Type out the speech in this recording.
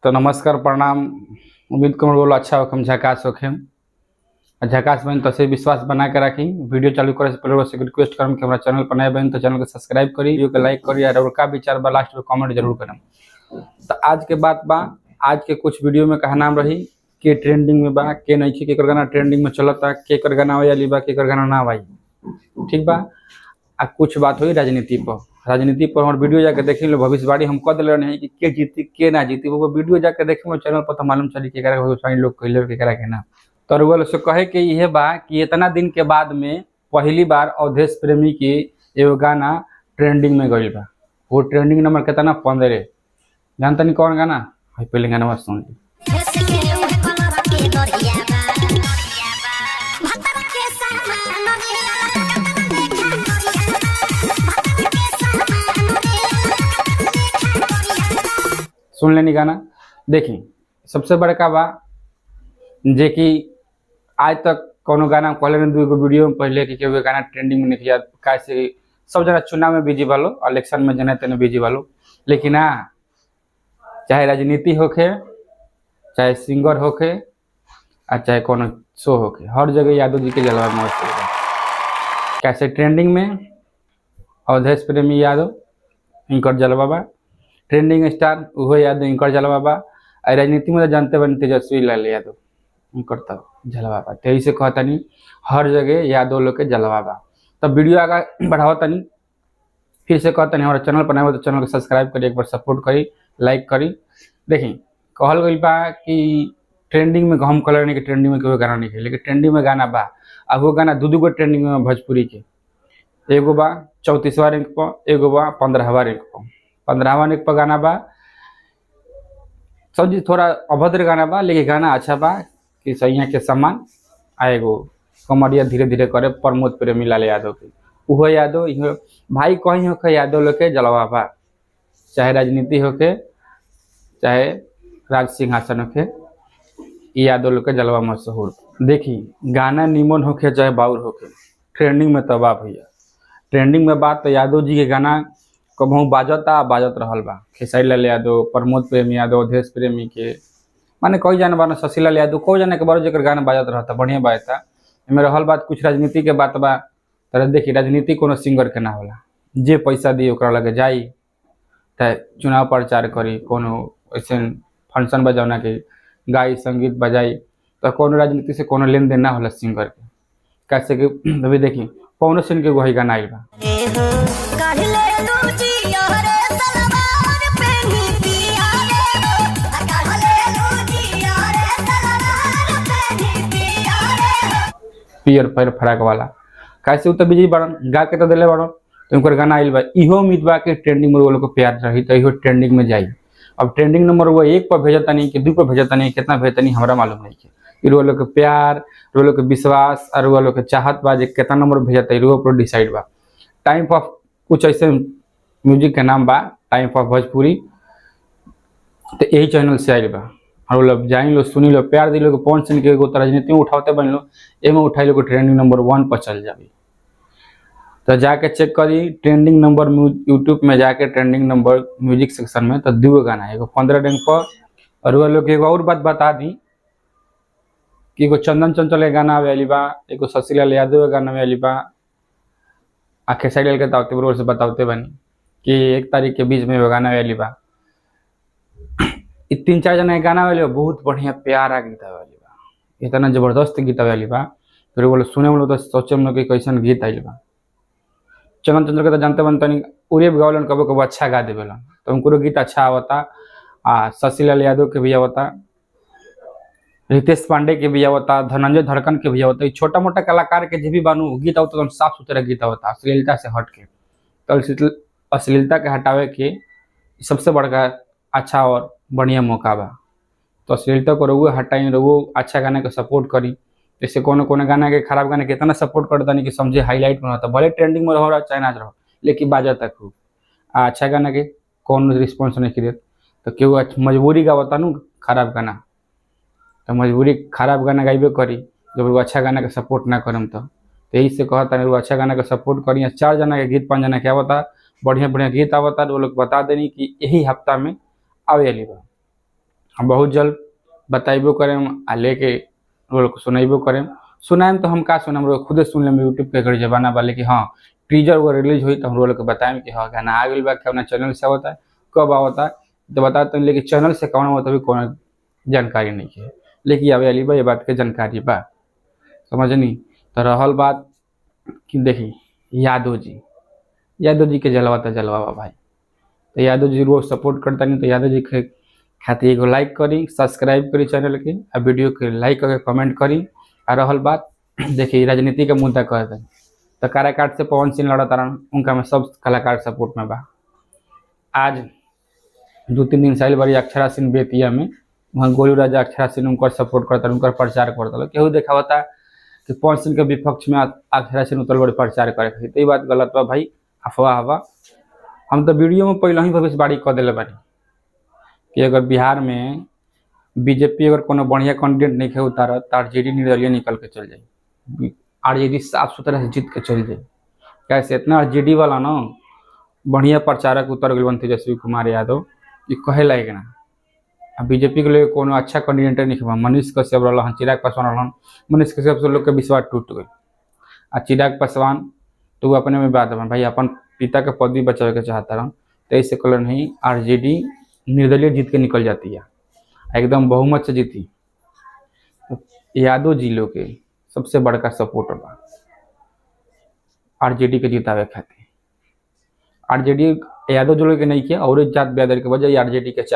तो नमस्कार प्रणाम। उम्मीद करूँ बोलो अच्छा होखम झकास होखम। झकास बहन तो से विश्वास बना के रखी। वीडियो चालू करे से पहले बस रिक्वेस्ट करम कि हमारा चैनल पर नए बहन तो चैनल को सब्सक्राइब करी, वीडियो को लाइक करी और का विचार बा लास्ट में कमेंट जरूर करम। तो आज के बात बा, आज के कुछ वीडियो में कहा नाम रही के ट्रेंडिंग में बा के नहीं के गाना ट्रेंडिंग में चलता के कर गाना वाली बा के कर गाना ना भाई ठीक बा। आ कुछ बात हुई राजनीति पर हमारे वीडियो जाके देख लो। भविष्यवाणी हम कह दिल नहीं कि के जीती के ना जीती, वो वीडियो जाके देखे लो चैनल पर तो मालूम चली के भविष्यवाणी लोग कहले के करा के ना। तो रुआ से कहे कि यह बा कि इतना दिन के बाद में पहली बार अवधेश प्रेमी की एगो गाना ट्रेंडिंग में गई बा। वो ट्रेंडिंग नंबर कितना 15। जानता नहीं कौन गाना है? पहले गाना सुन ली। सुन लेनी गाना। देखी सबसे बड़का बा जे कि आज तक कोनो गाना कहले नहीं, दो वीडियो में पहले कि गाना ट्रेंडिंग में नहीं किया कैसे। सब जना चुनाव में बिजी वालो, इलेक्शन में जने तेने बिजी वालो, लेकिन हाँ चाहे राजनीति होके चाहे सिंगर होके और चाहे कोनो शो होके, हर जगह यादव जी के जलवा मस्त है। कैसे ट्रेंडिंग में अवधेश प्रेमी यादव इनकर जलवा बा, ट्रेंडिंग स्टार वो यादव इनकर जलवा बा। राजनीति में तो जानते बने तेजस्वी लाल यादव इनकर तो जलवा बा। तेजी से कहता नहीं हर जगह यादव लोग के जलवा बा। तब वीडियो आगे बढ़ाओ तनी, फिर से कहता नहीं हमारा चैनल पर नया तो चैनल को सब्सक्राइब करी, एक बार सपोर्ट करी, लाइक करी। देखी कहल गई बा कि ट्रेंडिंग में हम कलर नहीं कि ट्रेंडिंग में कोई गाना नहीं है, लेकिन ट्रेंडिंग में गाना बा। अब वो गाना दो गो ट्रेंडिंग में भोजपुरी के, एगो बा 34वां रैंक पर, एगो बा 15वां रैंक पर। 15वां रैंक पर गाना बा। सब थोड़ा अभद्र गाना बा, लेकिन गाना अच्छा बा कि सैया के सम्मान आएगो कॉमेडिया धीरे धीरे करे प्रमोद प्रेमी लाल यादव के। उहो यादव भाई कहीं होके यादव लोग के जलवा बा, चाहे राजनीति होके चाहे राज सिंहासन होके, यादव लोग के जलवा मशहूर। देखी गाना निमन होके चाहे बाउर होके, ट्रेंडिंग में तबा भैया। ट्रेंडिंग में बात तो यादव जी के गाना कबहू बाजत रहल बा। खेसारी लाल यादव, प्रमोद प्रेमी यादव, अवधेश प्रेमी के माने कोई जाने बाना, शशि लाल यादव कोई जाने के बारे जकर गाना बाजत रहता बढ़िया बाजता। एमे रहल बात कुछ राजनीति के बात बा। तर देखी राजनीति कोनो सिंगर के ना होला, जे पैसा दी ओकरा लगे जाई, चाहे चुनाव प्रचार करी, कोनो ऐसे फंक्शन बजौना के गाई संगीत बजाई, तो कोनो राजनीति से कोनो लेन देन ना होला सिंगर के। कैसे कि अभी देखी पवन सिंह के वही गाना आइल बा। पियर पैर फराक वाला कैसे तो बिजी बड़न गा के तो दिले बड़न, तो उनकर गाना आइल बा। इहो उम्मीद बा कि ट्रेंडिंग में वो लोग को प्यार रही तो इहो ट्रेंडिंग में जाई। अब ट्रेंडिंग नंबर वो 1 पर भेजता नहीं कि 2 पर भेजता नहीं, कितना भेजता नहीं हमारा मालूम नहीं है। वो लोग के प्यार, वो लोग के विश्वास और वो लोग के चाहत बा जे कितना नंबर भेजता है वो पर डिसाइड बा। टाइम ऑफ कुछ ऐसे म्यूजिक के नाम बा, टाइम ऑफ भोजपुरी, तो यही चैनल से आइल बा। और लोग जाइन लो, सुनी लो, प्यार दिलो कि पवन सिंह के एगो राजनीति में उठाते बन लो, एमे उठाई लो ट्रेंडिंग नंबर 1 पर चल जाबी। तो जाके चेक करी ट्रेंडिंग नंबर यूट्यूब में जाके ट्रेंडिंग नंबर म्यूजिक सेक्शन में, तो 2 गाना है, एगो 15 रैंक पर। और वो लोग एगो और बात बता दी कि एगो चंदन चंचल के गाना वाली बा, एगो शशि लाल यादव के गाना वाली बा। खेसारी लाल के तावते बरोबर से बताते बनी कि 1 तारीख के बीच में वो गाना वाली बा। 3-4 जना के गाना वाली बा, बहुत बढ़िया प्यारा गीत वाली बा, इतना जबरदस्त गीत वाली बा। फिर वो सुने वालों तो सोचे हम लोग कि कैसन गीत आइल बा। चंदन चंद्र के तो जानते बनता नहीं, उरे भी गावलन कबो कबो अच्छा गा देवेलन, तो उनको गीत अच्छा आवता। शशि लाल यादव के भी आवता, रितेश पांडे के भी आवता, धनंजय धड़कन के भी आवता। छोटा मोटा कलाकार के जो भी बानू गीत आवता तो साफ सुथरा गीत आवता, अश्लीलता से हट के। तो अश्लीलता के हटावे के सबसे बड़का अच्छा और बढ़िया मौका बा। तो अश्लीलता को रहुए हटाई, रहुए अच्छा गाने को सपोर्ट करी। जैसे कोनो गाना के खराब गाने के इतना सपोर्ट करता नहीं कि समझे हाईलाइट में होता, भले ट्रेंडिंग में रहो चाहे ना रहो, लेकिन बाजा तक हो। अच्छा गाना के कौन रिस्पॉन्स नहीं करे, तो क्यों मजबूरी का बता नू खराब गाना, तो मजबूरी खराब गाना गाइबे करी जब वो अच्छा गाना के सपोर्ट ना करम। तो यही से कहता नहीं वो अच्छा गाना के सपोर्ट करी। 4 जना के गीत 5 जना के आवता, बढ़िया बढ़िया गीत आवता, वो लोग बता देनी कि यही हफ्ता में आवे वाली बा। हम बहुत जल्द बताइबो करें आ लेके रोल को सुनाइबो करें। सुनाएम तो हम का सुनाम, रोल खुदे सुन लेम यूट्यूब पे घड़ी जमाना वाले कि हाँ टीजर वो रिलीज हुई तो हम रोल के बताएं कि हाँ गाना आ गई बा, क्या चैनल से होता है, कब आवता है तो बताते हैं, लेकिन चैनल से कौन होता है कौन जानकारी नहीं है। लेकिन अब अली भाई ये बात के जानकारी बा, समझनी। तो रहल बात कि देखी यादव जी के जलवा तो जलवा बा भाई। तो यादव जी रोज सपोर्ट करता नहीं, तो यादव जी के खातिर एगो लाइक करी, सब्सक्राइब करी चैनल के, आ वीडियो के लाइक करके कमेंट करी। आ रहल बात देखिए राजनीति के मुद्दा कहते हैं तो काराकाट से पवन सिंह लड़ा तारन, उनका में सब कलाकार सपोर्ट में बा। आज 2-3 दिन साल बड़ी अक्षरा सिंह बेतिया में वहाँ गोलू राजा अक्षरा सिंह उनकर सपोर्ट करता, उनकर प्रचार करता, केहू देखावता कि पवन सिंह के विपक्ष में अक्षरा सिंह उतर बड़े प्रचार करे, तो ये बात गलत बा भाई, अफवाह बा। हम तो वीडियो में पहले ही भविष्यवाणी कर दिले बानी कि अगर बिहार में बीजेपी अगर कोनो बढ़िया कैंडिडेट नहीं उतारा तो आरजेडी निर्दलीय निकल के चल जाए, आरजेडी साफ सुथरा से जीत के चल जाए। कैसे इतना आरजेडी वाला ना बढ़िया प्रचारक उतर गए बन तेजस्वी कुमार यादव, ये कहे लायक ना। बीजेपी के लिए कोनो अच्छा कैंडिडेट नहीं बा, मनीष कश्यप रहन, चिराग पासवान रहन, मनीष कश्यप से लोग के विश्वास टूट गए। आ चिराग पासवान तो वो अपने में बात है भाई, अपन पिता के पदवी बचावे के चाहता रहन, तो ऐसे कलर नहीं आरजेडी निर्दलीय जीत के निकल जाती है, एकदम बहुमत से जीती। तो यादव जी लोग के सबसे बड़का सपोर्टर बा आरजेडी के जितावे खातिर। आरजेडी यादव जो लोग के नहीं किया और जात बेदर के वजह आरजेडी के चाहे।